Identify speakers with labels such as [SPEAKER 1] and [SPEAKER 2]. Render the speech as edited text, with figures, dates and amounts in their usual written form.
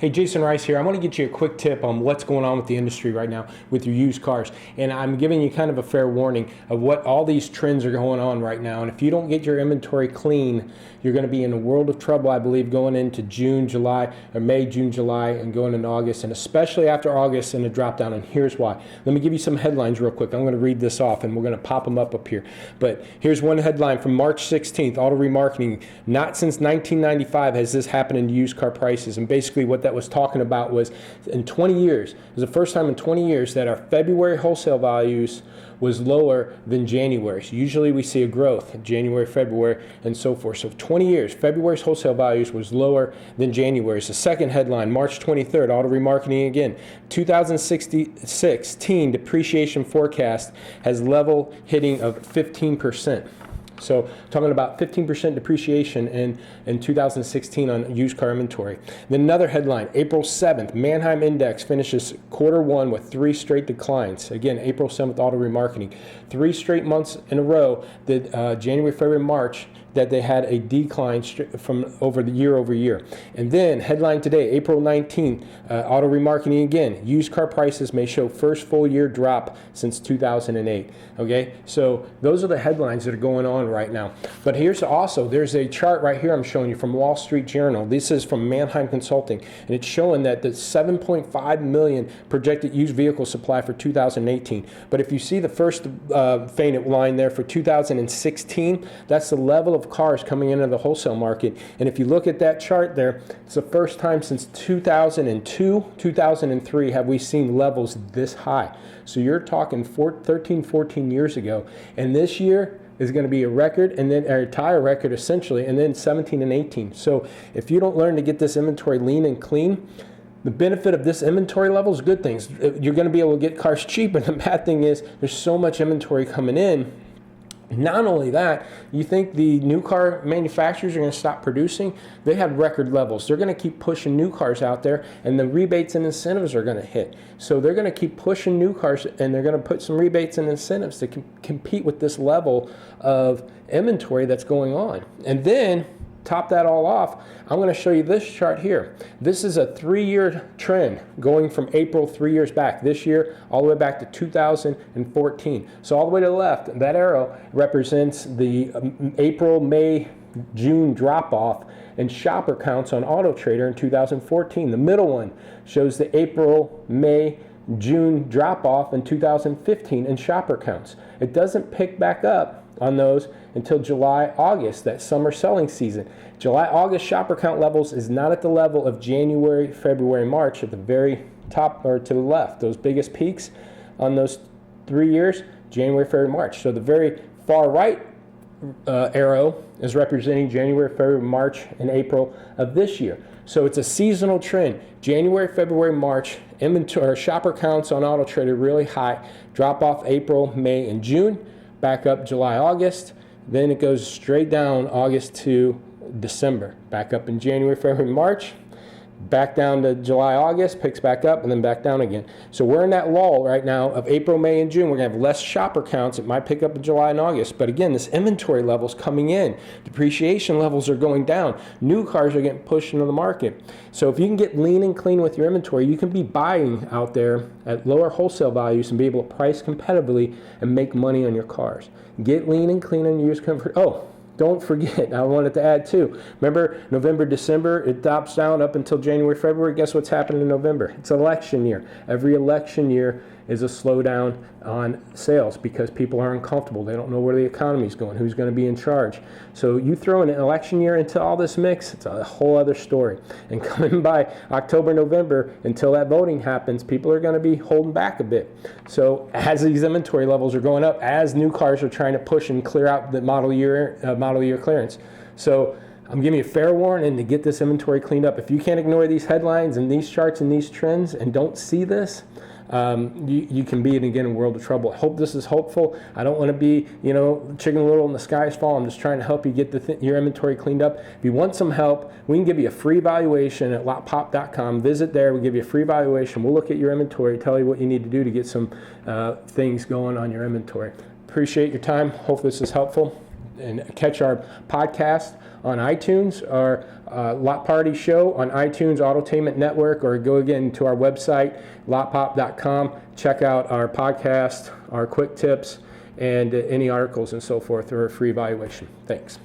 [SPEAKER 1] Hey, Jasen Rice here. I want to get you a quick tip on what's going on with the industry right now with your used cars. And I'm giving you kind of a fair warning of what all these trends are going on right now. And if you don't get your inventory clean, you're going to be in a world of trouble, I believe, going into June, July, or May, June, July, and going into August, and especially after August and a drop down. And here's why. Let me give you some headlines real quick. I'm going to read this off, and we're going to pop them up here. But here's one headline from March 16th, Auto Remarketing. Not since 1995 has this happened in used car prices. And basically what that was talking about was in 20 years, it was the first time in 20 years that our February wholesale values was lower than January. So usually we see a growth in January, February, and so forth. So 20 years, February's wholesale values was lower than January's. The second headline, March 23rd, Auto Remarketing again. 2016 depreciation forecast has level hitting of 15%. So talking about 15% depreciation in 2016 on used car inventory. Then another headline, April 7th, Manheim Index finishes quarter one with 3 straight declines. Again, April 7th, Auto Remarketing. 3 straight months in a row that January, February, March, that they had a decline from over the year over year. And then headline today, April 19th, Auto Remarketing again, used car prices may show first full year drop since 2008. Okay, so those are the headlines that are going on right now. But here's also, there's a chart right here I'm showing you from Wall Street Journal. This is from Manheim Consulting, and it's showing that the 7.5 million projected used vehicle supply for 2018. But if you see the first fainted line there for 2016, that's the level of cars coming into the wholesale market. And if you look at that chart there, it's the first time since 2002, 2003 have we seen levels this high. So you're talking 13, 14 years ago. And this year is going to be a record, and then a tire record essentially, and then 17 and 18. So if you don't learn to get this inventory lean and clean, the benefit of this inventory level is good things. You're going to be able to get cars cheap, and the bad thing is there's so much inventory coming in. Not only that, you think the new car manufacturers are going to stop producing? They have record levels. They're going to keep pushing new cars out there, and the rebates and incentives are going to hit. So they're going to keep pushing new cars, and they're going to put some rebates and incentives to compete with this level of inventory that's going on. And then, top that all off, I'm going to show you this chart here. This is a 3-year trend going from April 3 years back, this year, all the way back to 2014. So all the way to the left, that arrow represents the April, May, June drop-off in shopper counts on Auto Trader in 2014. The middle one shows the April, May, June drop-off in 2015 in shopper counts. It doesn't pick back up on those until July, August, that summer selling season. July, August shopper count levels is not at the level of January, February, March at the very top or to the left. Those biggest peaks on those 3 years, January, February, March. So the very far right arrow is representing January, February, March, and April of this year. So it's a seasonal trend. January, February, March, inventory shopper counts on Auto Trader really high. Drop off April, May, and June. Back up July, August. Then it goes straight down August to December. Back up in January, February, March. Back down to July, August, picks back up, and then back down again. So we're in that lull right now of April, May, and June. We're going to have less shopper counts. It might pick up in July and August. But again, this inventory level's coming in. Depreciation levels are going down. New cars are getting pushed into the market. So if you can get lean and clean with your inventory, you can be buying out there at lower wholesale values and be able to price competitively and make money on your cars. Get lean and clean on your used comfort. Oh, don't forget, I wanted to add too. Remember, November, December, it drops down up until January, February. Guess what's happening in November? It's election year. Every election year is a slowdown on sales because people are uncomfortable. They don't know where the economy's going, who's going to be in charge. So you throw an election year into all this mix, it's a whole other story. And coming by October, November, until that voting happens, people are going to be holding back a bit. So as these inventory levels are going up, as new cars are trying to push and clear out the model year clearance. So I'm giving you a fair warning to get this inventory cleaned up. If you can't ignore these headlines and these charts and these trends and don't see this, you can be in again a world of trouble. I hope this is hopeful. I don't want to be, chicken little and the sky's fall. I'm just trying to help you get your inventory cleaned up. If you want some help, we can give you a free evaluation at lotpop.com. Visit there. We'll give you a free evaluation. We'll look at your inventory, tell you what you need to do to get some things going on your inventory. Appreciate your time. Hope this is helpful. and catch our podcast on iTunes, our Lot Party show on iTunes, Autotainment Network, or go again to our website, lotpop.com. Check out our podcast, our quick tips, and any articles and so forth, or a free evaluation. Thanks.